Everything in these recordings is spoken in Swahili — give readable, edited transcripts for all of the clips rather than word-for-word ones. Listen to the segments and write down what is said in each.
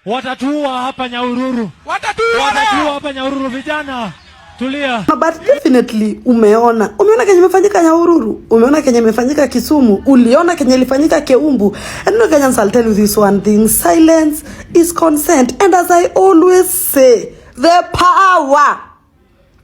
Watatuua hapa Nyahururu. Watatuua hapa Nyahururu, vijana. Tulia. But definitely umeona kenye imefanyika Nyahururu, umeona kenye imefanyika Kisumu, uliona kenye ilifanyika Keumbu. And no Kenyans, I'll tell you this one thing: silence is consent. And as I always say, the power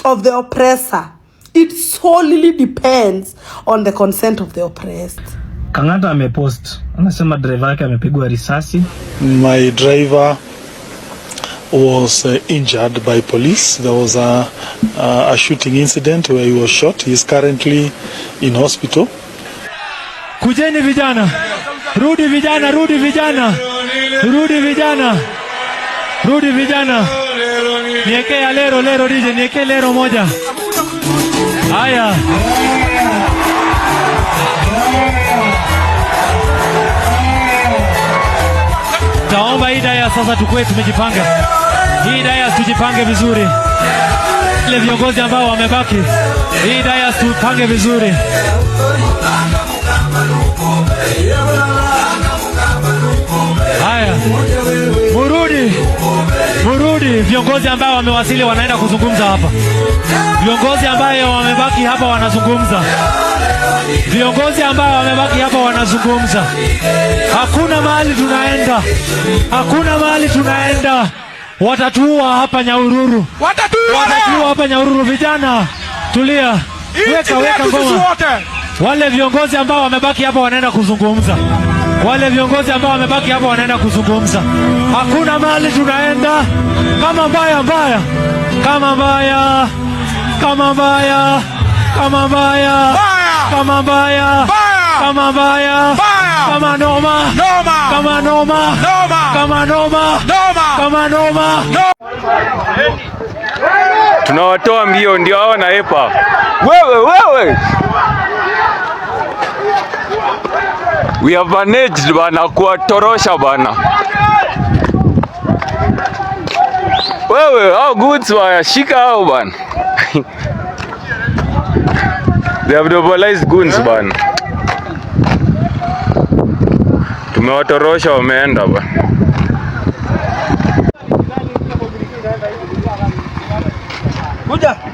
of the oppressor, it solely depends on the consent of the oppressed. Kangata amepost, anasema driver yake amepigwa risasi. My driver was injured by police. There was a shooting incident where he was shot. He is currently in hospital. Kujeni vijana. Rudi vijana, rudi vijana. Rudi vijana. Rudi vijana. Niekea lero DJ, niekea lero moja. Haya. Taomba hii daya sasa tukue tumejipanga. Hii daya tujipange vizuri. Wale viongozi ambao wamebaki, hii daya tupange vizuri. Haya. Murudi viongozi ambao wamewasili wanaenda kuzungumza hapa. Viongozi ambao wamebaki hapa wanazungumza. Viongozi ambao wamebaki hapa wanazungumza. Hakuna mahali tunaenda. Hakuna mahali tunaenda. Watatuua hapa Nyahururu. Watatuua hapa Nyahururu, vijana. Tulia. Weka ngoma. Wale viongozi ambao wamebaki hapa wanaenda kuzungumza. Wale viongozi ambao wamebaki hapa wanaenda kuzungumza. Hakuna mahali tunaenda. Kama mbaya. Kama mbaya. Kama mbaya. Kama mbaya. Kama mbaya. Kama mbaya. Kama noma. Kama noma. Kama noma. Kama noma. Tunawatoa mbio ndio hao na epa. Wewe. We have managed bana kuwatorosha bana. Wewe, hao goods waya shika hao bana. They have mobilized guns bana. Tumewatorosha wameenda bana.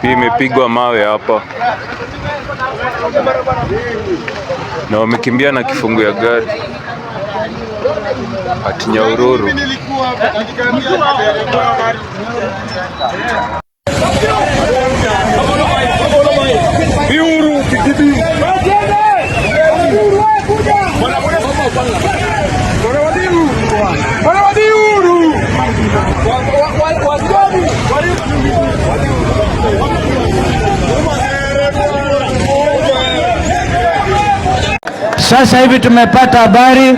Pia imepigwa mawe hapa. Na wamekimbia na kifungu ya gari. Ati Nyahururu. Sasa hivi tumepata habari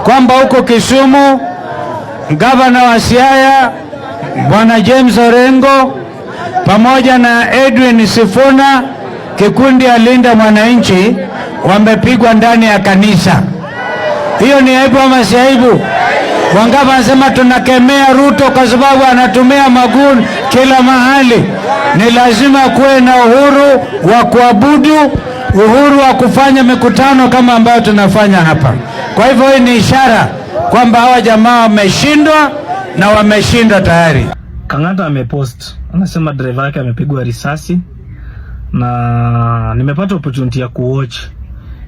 kwamba huko Kisumu gavana wa Siaya Bwana James Orengo pamoja na Edwin Sifuna kikundi ya Linda Mwananchi wamepigwa ndani ya kanisa. Hiyo ni aibu ama si aibu? Wangaba anasema tunakemea Ruto kwa sababu anatumia maguni kila mahali. Ni lazima kuwe na uhuru wa kuabudu, uhuru wa kufanya mikutano kama ambayo tunafanya hapa. Kwa hivyo hii ni ishara kwamba hawa jamaa wameshindwa na wameshindwa tayari. Kangata amepost, anasema driver yake amepigwa risasi, na nimepata opportunity ya kuwatch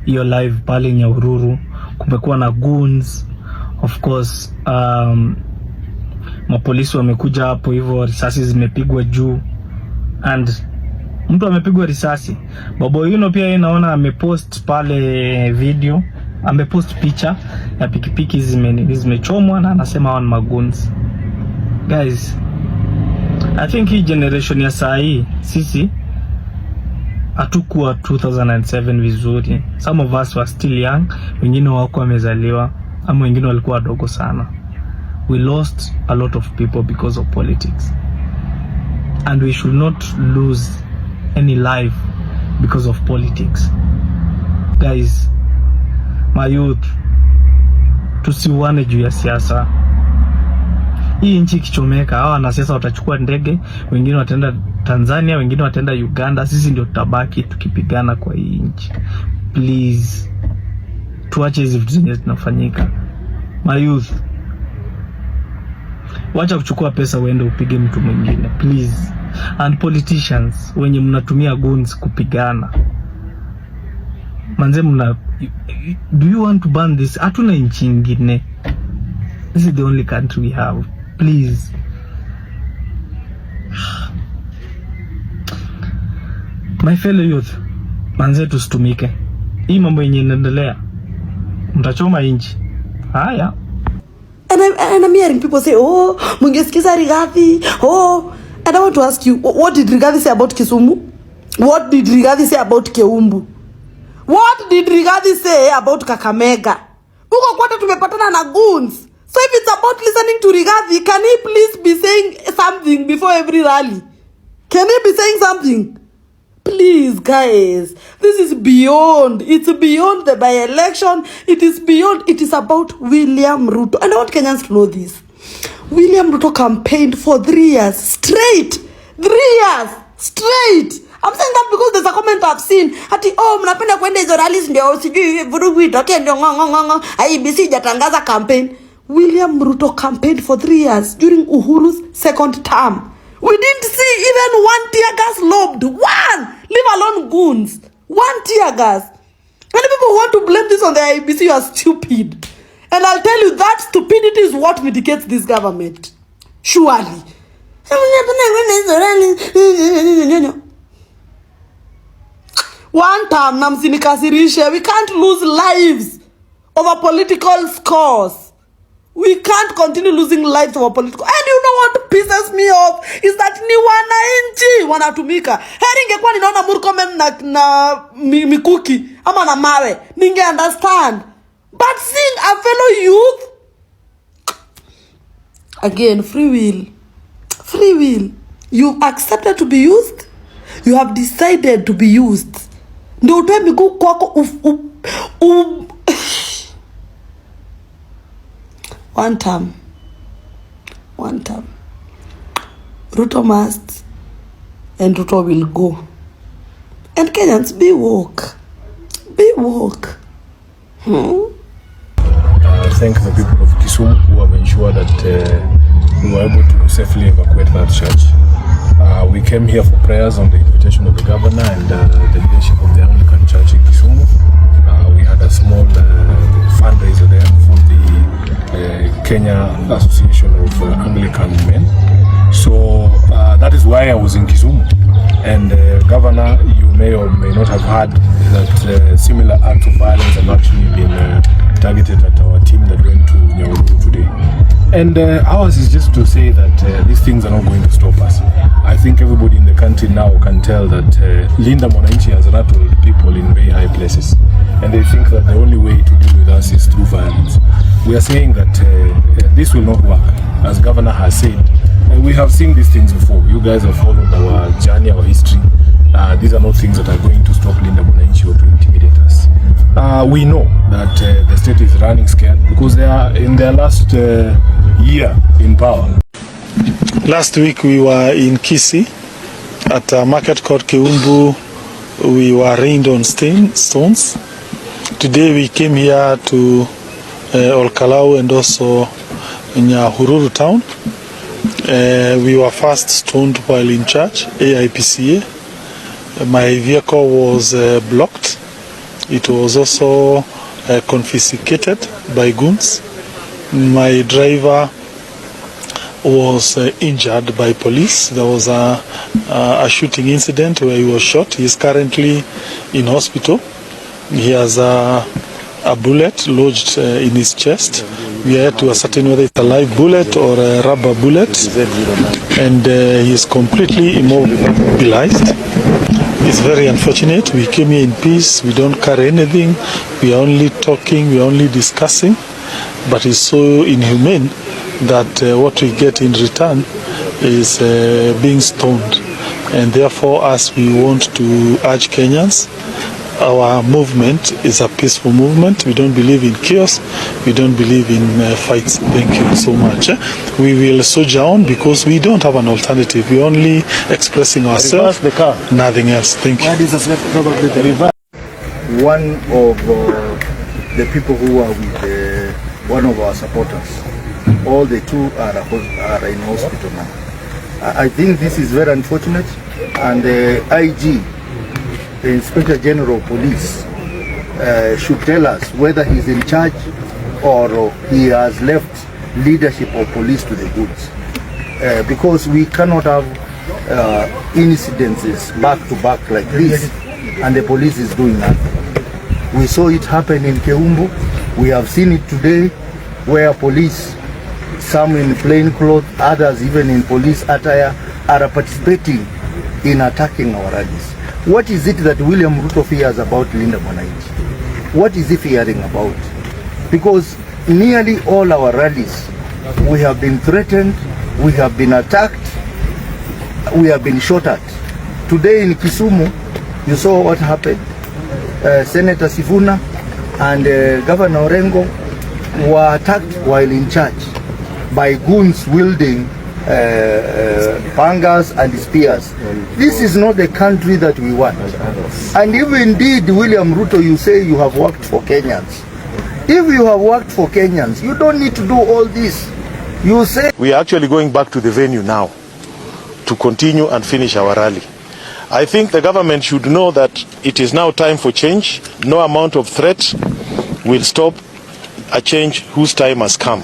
hiyo live pale Nyahururu. Kumekuwa na goons, of course, mapolisi wamekuja hapo, hivyo risasi zimepigwa juu and mtu amepigwa risasi. Babo yuno pia inaona amepost pale video, amepost picha ya pikipiki zimechomwa na anasema hawa ni maguns. Guys, I think hii generation ya saa hii sisi hatukuwa 2007 vizuri. Some of us were still young, wengine wako wamezaliwa ama wengine walikuwa wadogo sana. We lost a lot of people because of politics, and we should not lose any life because of politics. Guys, my youth, tusiuane juu ya siasa. Hii nchi kichomeka, hawa wanasiasa watachukua ndege, wengine wataenda Tanzania, wengine wataenda Uganda, sisi ndio tutabaki tukipigana kwa hii nchi. Please, tuache hizi vitu zenye zinafanyika. My youth, Wacha kuchukua pesa uende upige mtu mwingine, please. And politicians wenye mnatumia guns kupigana, manze do you want to ban this? Hatuna nchi nyingine. This is the only country we have. Please. My fellow youth, manze tusitumike. Hii mambo yenye inaendelea, mtachoma nchi. Haya. And I'm hearing people say, oh, mungesikiza Rigathi. Oh, and I want to ask you, what did Rigathi say about Kisumu? What did Rigathi say about Keumbu? What did Rigathi say about Kakamega? Huko kwote tumepatana na goons. So if it's about listening to Rigathi, can he please be saying something before every rally? Can he be saying something? Please, guys, this is beyond. It's beyond the by-election. It is beyond. It is about William Ruto. And I want Kenyans to know this. William Ruto campaigned for 3 years straight. 3 years straight. I'm saying that because there's a comment I've seen. Ati, oh, mnapenda kwenda hizo rallies ndio sijui vurugu itoke ndio ngongongong. IEBC jatangaza campaign. William Ruto campaigned for 3 years during Uhuru's second term. We didn't see even one tear gas lobbed. One! Leave alone goons. One tear gas. And people who want to blame this on the IEBC, you are stupid. And I'll tell you that stupidity is what mitigates this government. Surely. One time, namsinikasirishe. We can't lose lives over political scores. We can't continue losing lives over political. And you know what pisses me off is that ni wananchi wanatumika. Heri ingekuwa ninaona Murkomen na mikuki ama na mawe, ninge understand. But seeing a fellow youth, again, free will. Free will. You've accepted to be used. You have decided to be used. Ndio utoe miguu kwako One time. Ruto must, and Ruto will go. And Kenyans, be woke. Be woke. Thank the people of Kisumu who have ensured that we were able to safely evacuate that church. We came here for prayers on the invitation of the governor and the leadership of the Anglican Church in Kisumu. We had a small fundraiser there from the Kenya Association of Anglican Men. So that is why I was in Kisumu. And Governor, you may or may not have heard that similar acts of violence have actually been targeted at our team that went to Nyahururu today. And ours is just to say that these things are not going to stop us. I think everybody in the country now can tell that Linda Mwananchi has rattled people in very high places. And they think that the only way to deal with us is through violence. We are saying that this will not work. As Governor has said, we have seen these things before. You guys have followed our journey, our history. These are not things that are going to stop Linda Mwananchi or to intimidate us. We know that the state is running scared because they are in their last year in power. Last week we were in Kisii at a market called Keumbu. We were rained on stones. Today we came here to Olkalau and also Nyahururu town. We were first stoned while in church, AIPCA. My vehicle was blocked. It was also confiscated by goons. My driver was injured by police. There was a shooting incident where he was shot. He is currently in hospital. He has a bullet lodged in his chest. We are to ascertain whether it's a live bullet or a rubber bullet. And he is completely immobilized. It's very unfortunate. We came here in peace. We don't carry anything. We are only talking. We are only discussing. But it's so inhumane that what we get in return is being stoned. And therefore, as we want to urge Kenyans, our movement is a peaceful movement. We don't believe in chaos. We don't believe in fights. Thank you so much. We will soldier on because we don't have an alternative. We're only expressing ourselves. The car. Nothing else. Thank you. One of the people who are with one of our supporters all the two are in hospital now. I think this is very unfortunate, and the IG, the Inspector General of Police, should tell us whether he's in charge or he has left leadership of police to the goods. Because we cannot have incidences back to back like this, and the police is doing nothing. We saw it happen in Keumbu. We have seen it today, where police, some in plain clothes, others even in police attire, are participating in attacking our rallies. What is it that William Ruto fears about Linda Mwananchi? What is he fearing about? Because nearly all our rallies, we have been threatened, we have been attacked, we have been shot at. Today in Kisumu, you saw what happened. Senator Sifuna and Governor Orengo were attacked while in charge by goons wielding pangas and spears. This is not the country that we want. And if indeed, William Ruto, you say you have worked for Kenyans, if you have worked for Kenyans, you don't need to do all this. You say... We are actually going back to the venue now to continue and finish our rally. I think the government should know that it is now time for change. No amount of threat will stop a change whose time has come.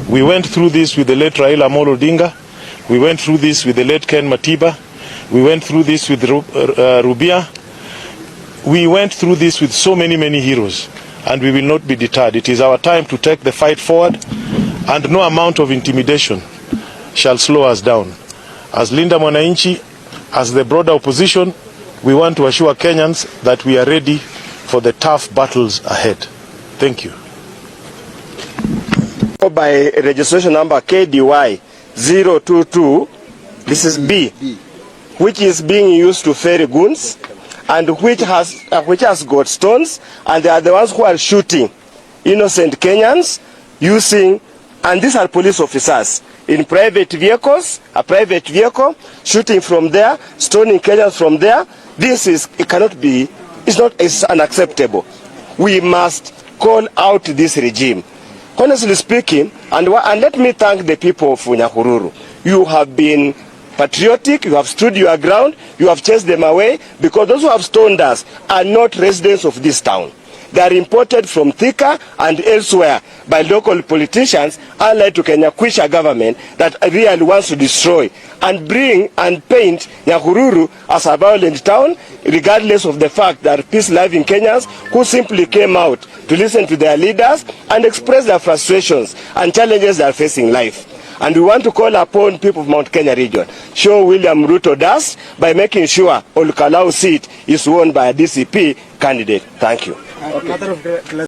We went through this with the late Raila Amolo Odinga. We went through this with the late Ken Matiba. We went through this with Rubia. We went through this with so many heroes, and we will not be deterred. It is our time to take the fight forward, and no amount of intimidation shall slow us down. As Linda Mwananchi, as the broader opposition, we want to assure Kenyans that we are ready for the tough battles ahead. Thank you. By registration number KDY 022, this is B, which is being used to ferry goons, and which has got stones, and they are the ones who are shooting innocent Kenyans using, and these are police officers in private vehicles, a private vehicle, shooting from there, stoning Kenyans from there. This is, it cannot be, it's unacceptable. We must call out this regime. Honestly speaking, and let me thank the people of Nyahururu. You have been patriotic, you have stood your ground, you have chased them away, because those who have stoned us are not residents of this town. They are imported from Thika and elsewhere by local politicians, allied to Kenya Kwisha government that really wants to destroy and bring and paint Nyahururu as a violent town, regardless of the fact that peace-loving Kenyans who simply came out to listen to their leaders and express their frustrations and challenges they are facing in life. And we want to call upon people of Mount Kenya region, show William Ruto does by making sure Olukalau seat is won by a DCP candidate. Thank you. Okay.